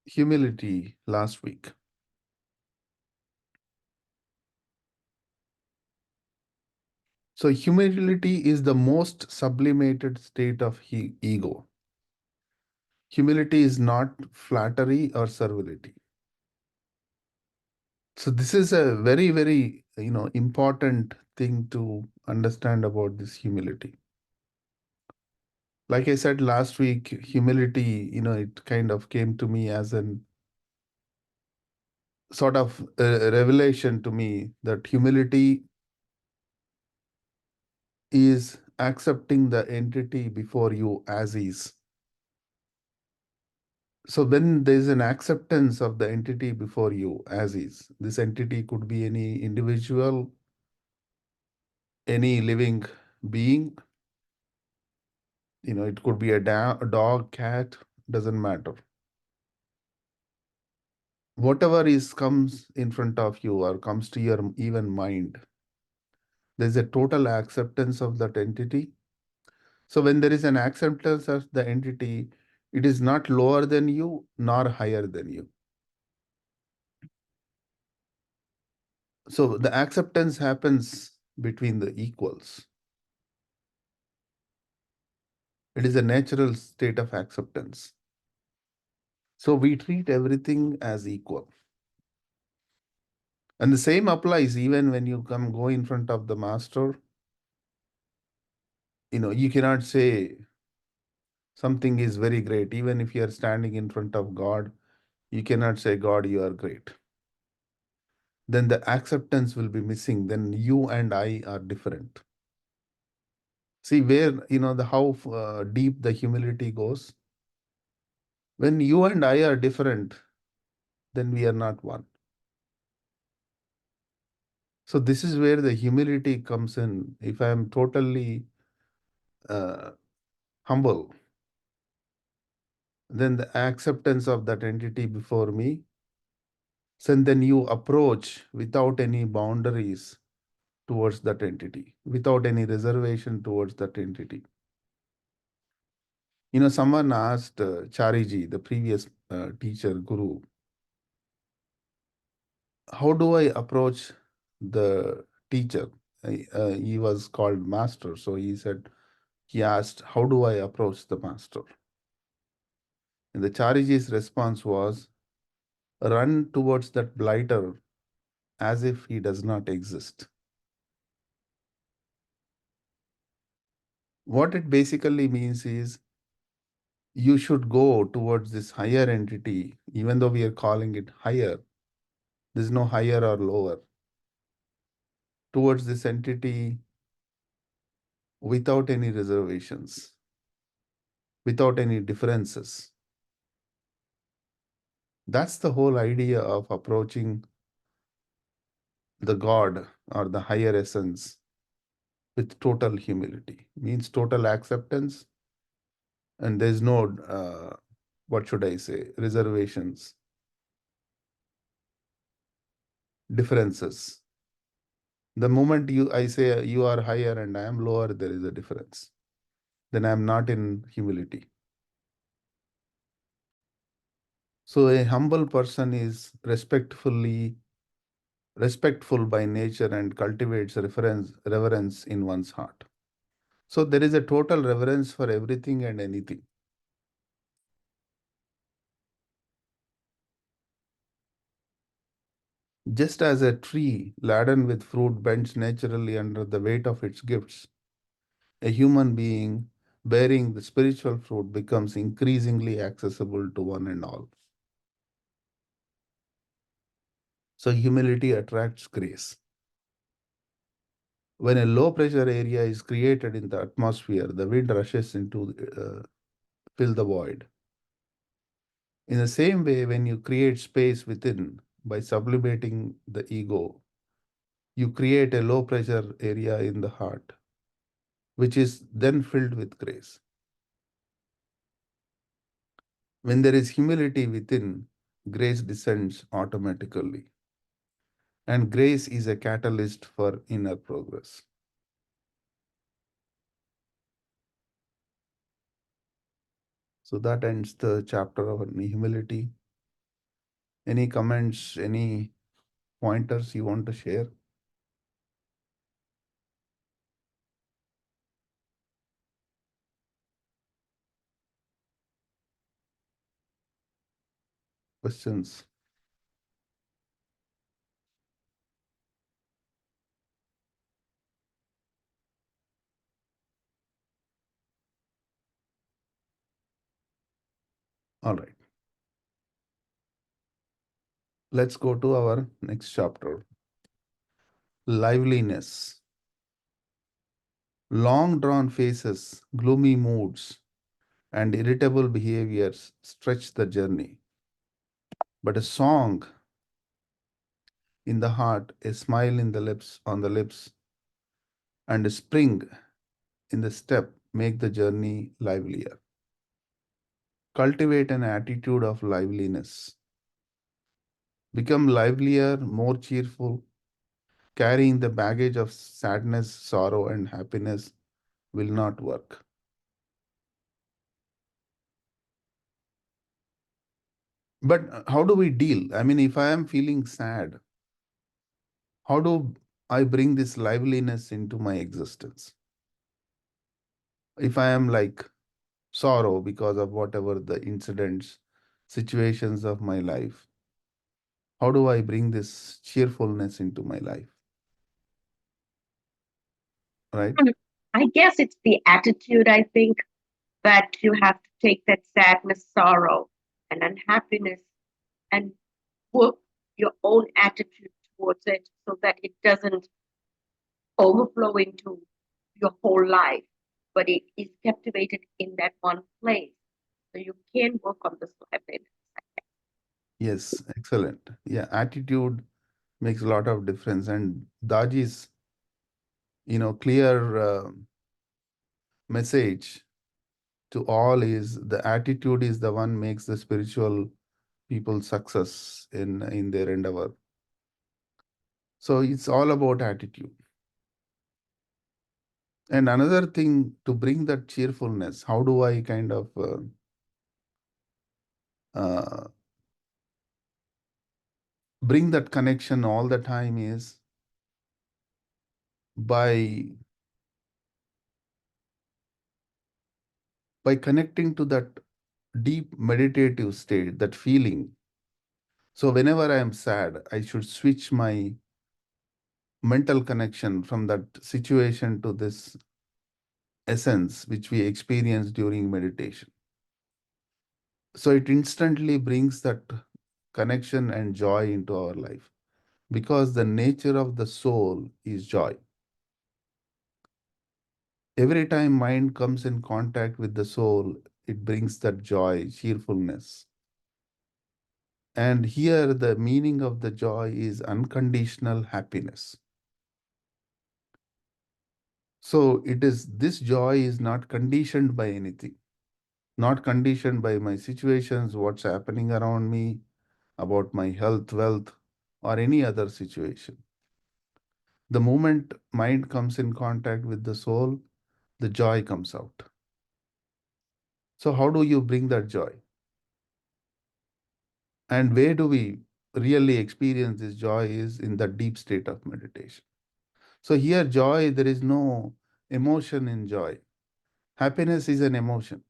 humility last week. So humility is the most sublimated state of ego. Humility is not flattery or servility. So this is a very, very, important thing to understand about this humility. Like I said last week, humility, it kind of came to me as an sort of revelation to me that humility is accepting the entity before you as is. So when there's an acceptance of the entity before you as is, this entity could be any individual, any living being, it could be a dog, cat, doesn't matter. Whatever is comes in front of you or comes to your even mind, there's a total acceptance of that entity. So when there is an acceptance of the entity, it is not lower than you nor higher than you. So the acceptance happens between the equals. It is a natural state of acceptance. So we treat everything as equal. And the same applies even when you go in front of the master. You cannot say something is very great. Even if you are standing in front of God, you cannot say, God, you are great. Then the acceptance will be missing. Then you and I are different. See where, how deep the humility goes. When you and I are different, then we are not one. So this is where the humility comes in. If I am totally uh, humble, then the acceptance of that entity before me, so then you approach without any boundaries towards that entity, without any reservation towards that entity. Someone asked Chariji, the previous teacher, guru, how do I approach the teacher? He was called master. So he asked, how do I approach the master? And the Chariji's response was, run towards that blighter as if he does not exist. What it basically means is you should go towards this higher entity, even though we are calling it higher. There's no higher or lower. Towards this entity without any reservations, without any differences. That's the whole idea of approaching the God or the higher essence with total humility. Means total acceptance, and there's no, what should I say, reservations, differences. The moment I say you are higher and I am lower, there is a difference. Then I am not in humility. So a humble person is respectful by nature and cultivates reverence in one's heart. So there is a total reverence for everything and anything. Just as a tree laden with fruit bends naturally under the weight of its gifts, a human being bearing the spiritual fruit becomes increasingly accessible to one and all. So humility attracts grace. When a low pressure area is created in the atmosphere, the wind rushes into fill the void. In the same way, when you create space within by sublimating the ego, you create a low pressure area in the heart, which is then filled with grace. When there is humility within, grace descends automatically. And grace is a catalyst for inner progress. So that ends the chapter on humility. Any comments, any pointers you want to share? Questions? All right. Let's go to our next chapter. Liveliness. Long drawn faces, gloomy moods, and irritable behaviors stretch the journey. But a song in the heart, a smile in the lips, on the lips, and a spring in the step make the journey livelier. Cultivate an attitude of liveliness. Become livelier, more cheerful. Carrying the baggage of sadness, sorrow, and happiness will not work. But how do we deal? I mean, if I am feeling sad, how do I bring this liveliness into my existence? If I am like sorrow because of whatever the incidents, situations of my life, how do I bring this cheerfulness into my life? Right? I guess it's the attitude, I think, that you have to take that sadness, sorrow, and unhappiness and work your own attitude towards it so that it doesn't overflow into your whole life, but it is captivated in that one place. So you can work on this liveliness. Yes, excellent. Yeah, attitude makes a lot of difference. And Daji's, clear message to all is the attitude is the one makes the spiritual people success in their endeavor. So it's all about attitude. And another thing to bring that cheerfulness, how do I kind of uh, bring that connection all the time is by connecting to that deep meditative state, that feeling. So whenever I am sad, I should switch my mental connection from that situation to this essence which we experience during meditation. So it instantly brings that connection and joy into our life because the nature of the soul is joy. Every time mind comes in contact with the soul, it brings that joy, cheerfulness. And here the meaning of the joy is unconditional happiness. So it is this joy is not conditioned by anything, not conditioned by my situations, what's happening around me, about my health, wealth, or any other situation. The moment mind comes in contact with the soul, the joy comes out. So, how do you bring that joy? And where do we really experience this joy is in the deep state of meditation. So, here, joy, there is no emotion in joy. Happiness is an emotion,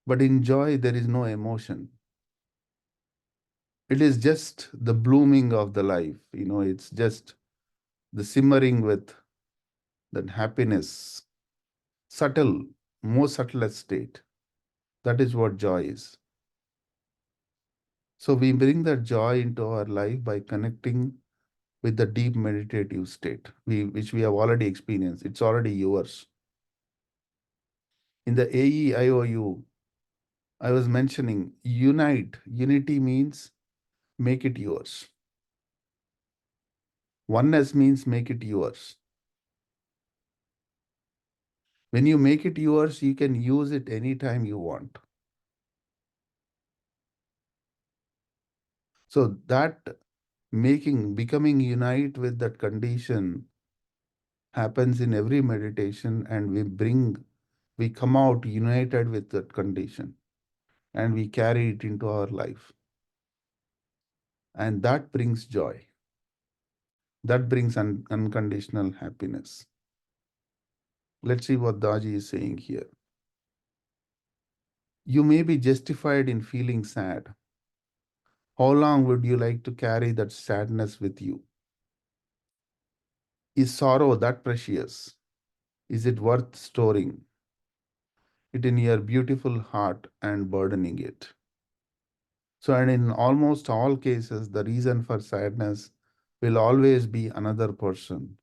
but in joy, there is no emotion. It is just the blooming of the life. It's just the simmering with that happiness, subtle, more subtlest state. That is what joy is. So we bring that joy into our life by connecting with the deep meditative state, which we have already experienced. It's already yours. In the AEIOU, I was mentioning unite. Unity means make it yours. Oneness means make it yours. When you make it yours, you can use it anytime you want. So that becoming unite with that condition happens in every meditation, and we come out united with that condition and we carry it into our life. And that brings joy. That brings unconditional happiness. Let's see what Daji is saying here. You may be justified in feeling sad. How long would you like to carry that sadness with you? Is sorrow that precious? Is it worth storing it in your beautiful heart and burdening it? So, and in almost all cases, the reason for sadness will always be another person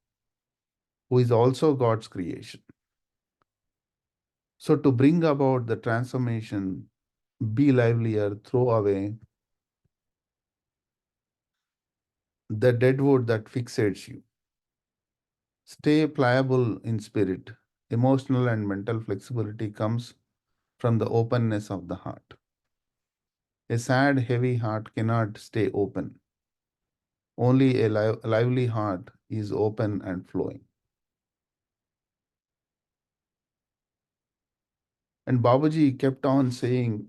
who is also God's creation. So, to bring about the transformation, be livelier, throw away the dead wood that fixates you. Stay pliable in spirit. Emotional and mental flexibility comes from the openness of the heart. A sad, heavy heart cannot stay open. Only a lively heart is open and flowing. And Babaji kept on saying,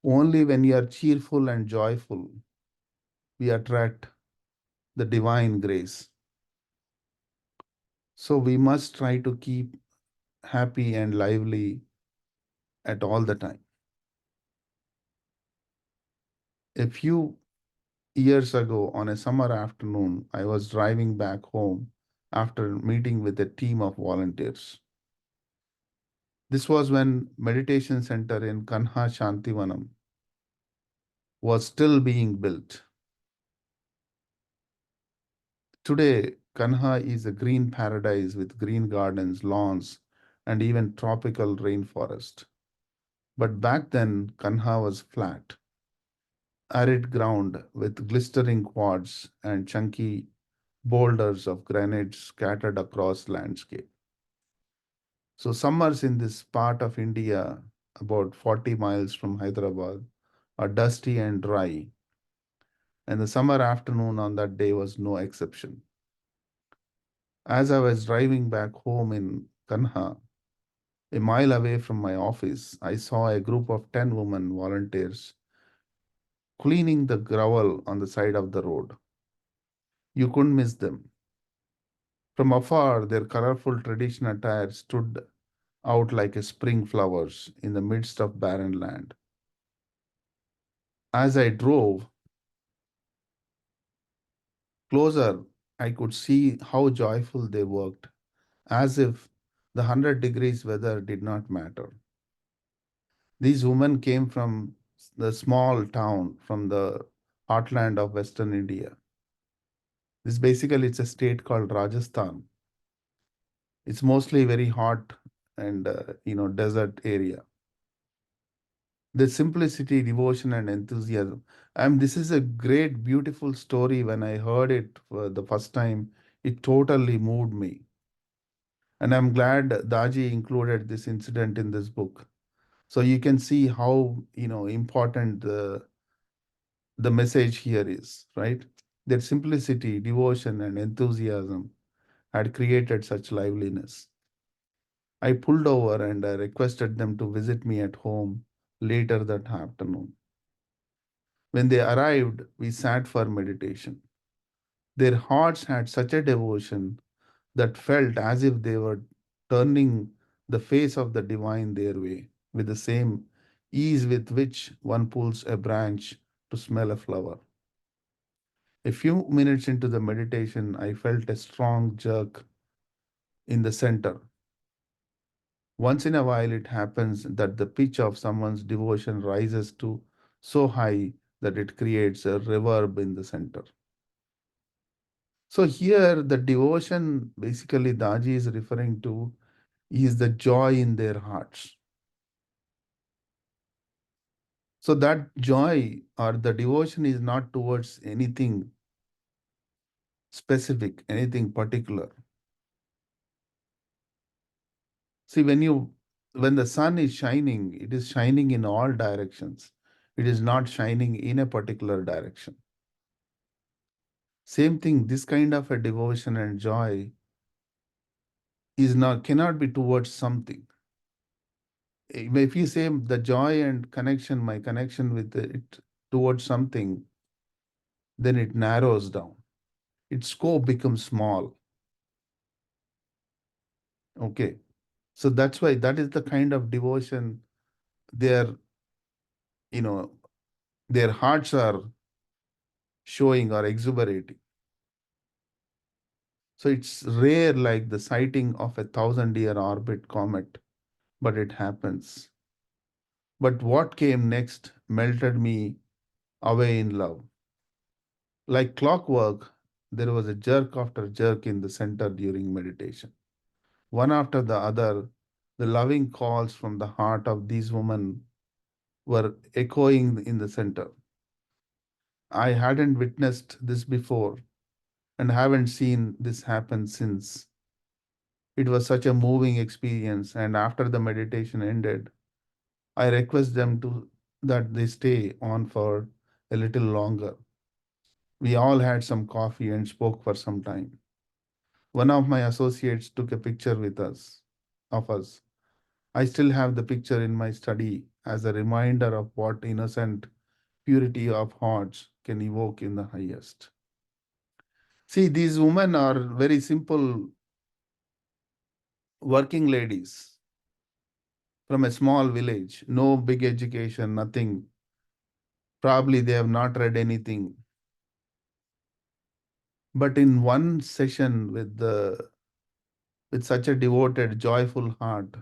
only when you are cheerful and joyful, we attract the divine grace. So we must try to keep happy and lively at all the time. A few years ago, on a summer afternoon, I was driving back home after meeting with a team of volunteers. This was when meditation center in Kanha Shantivanam was still being built. Today, Kanha is a green paradise with green gardens, lawns, and even tropical rainforest. But back then, Kanha was flat, arid ground with glistering quartz and chunky boulders of granite scattered across landscape. So summers in this part of India, about 40 miles from Hyderabad, are dusty and dry, and the summer afternoon on that day was no exception. As I was driving back home in Kanha, a mile away from my office, I saw a group of 10 women volunteers cleaning the gravel on the side of the road. You couldn't miss them. From afar, their colorful traditional attire stood out like a spring flowers in the midst of barren land. As I drove closer, I could see how joyful they worked, as if the 100 degrees weather did not matter. These women came from the small town from the heartland of Western India. This basically it's a state called Rajasthan. It's mostly very hot and desert area. The simplicity, devotion, and enthusiasm. This is a great, beautiful story. When I heard it for the first time, it totally moved me. And I'm glad Daji included this incident in this book. So you can see how important the message here is, right? Their simplicity, devotion, and enthusiasm had created such liveliness. I pulled over and I requested them to visit me at home later that afternoon. When they arrived, we sat for meditation. Their hearts had such a devotion that felt as if they were turning the face of the divine their way with the same ease with which one pulls a branch to smell a flower. A few minutes into the meditation, I felt a strong jerk in the center. Once in a while, it happens that the pitch of someone's devotion rises to so high that it creates a reverb in the center. So here, the devotion basically Daji is referring to is the joy in their hearts. So that joy or the devotion is not towards anything specific, anything particular. See, when the sun is shining, it is shining in all directions. It is not shining in a particular direction. Same thing, this kind of a devotion and joy is not cannot be towards something. If you say the joy and connection, my connection with it towards something, then it narrows down. Its scope becomes small. Okay. So that's why that is the kind of devotion their, you know, their hearts are showing or exuberating. So it's rare like the sighting of a 1,000-year orbit comet, but it happens. But what came next melted me away in love. Like clockwork, there was a jerk after jerk in the center during meditation. One after the other, the loving calls from the heart of these women were echoing in the center. I hadn't witnessed this before and haven't seen this happen since. It was such a moving experience, and after the meditation ended, I request them to that they stay on for a little longer. We all had some coffee and spoke for some time. One of my associates took a picture with us, of us. I still have the picture in my study as a reminder of what innocent purity of hearts can evoke in the highest. See, these women are very simple working ladies from a small village, no big education, nothing. Probably they have not read anything. But in one session with such a devoted, joyful heart,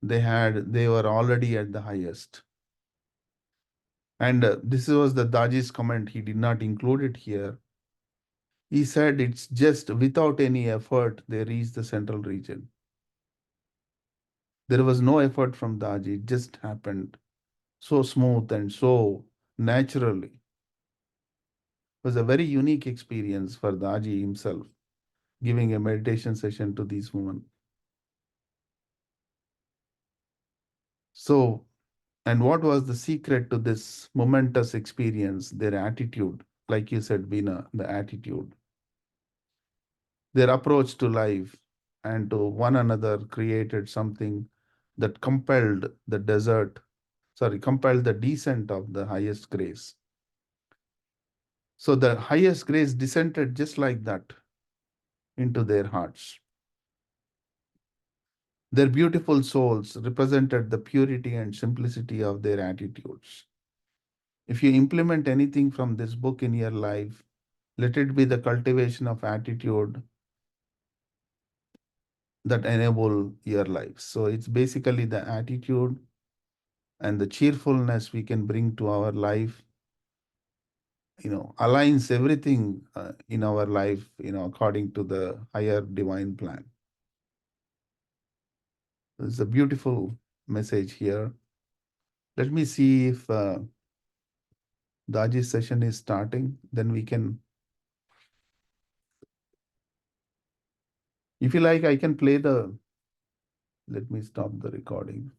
they were already at the highest. And this was the Daji's comment. He did not include it here. He said it's just without any effort they reached the central region. There was no effort from Daji. It just happened so smooth and so naturally. It was a very unique experience for Daji himself, giving a meditation session to these women. So, and what was the secret to this momentous experience? Their attitude, like you said, Bina, the attitude, their approach to life and to one another created something that compelled the descent of the highest grace. So the highest grace descended just like that into their hearts. Their beautiful souls represented the purity and simplicity of their attitudes. If you implement anything from this book in your life, let it be the cultivation of attitude that enable your life. So it's basically the attitude and the cheerfulness we can bring to our life, aligns everything in our life, according to the higher divine plan. It's a beautiful message here. Let me see if Daji's session is starting. Then we can, if you like, I can play let me stop the recording.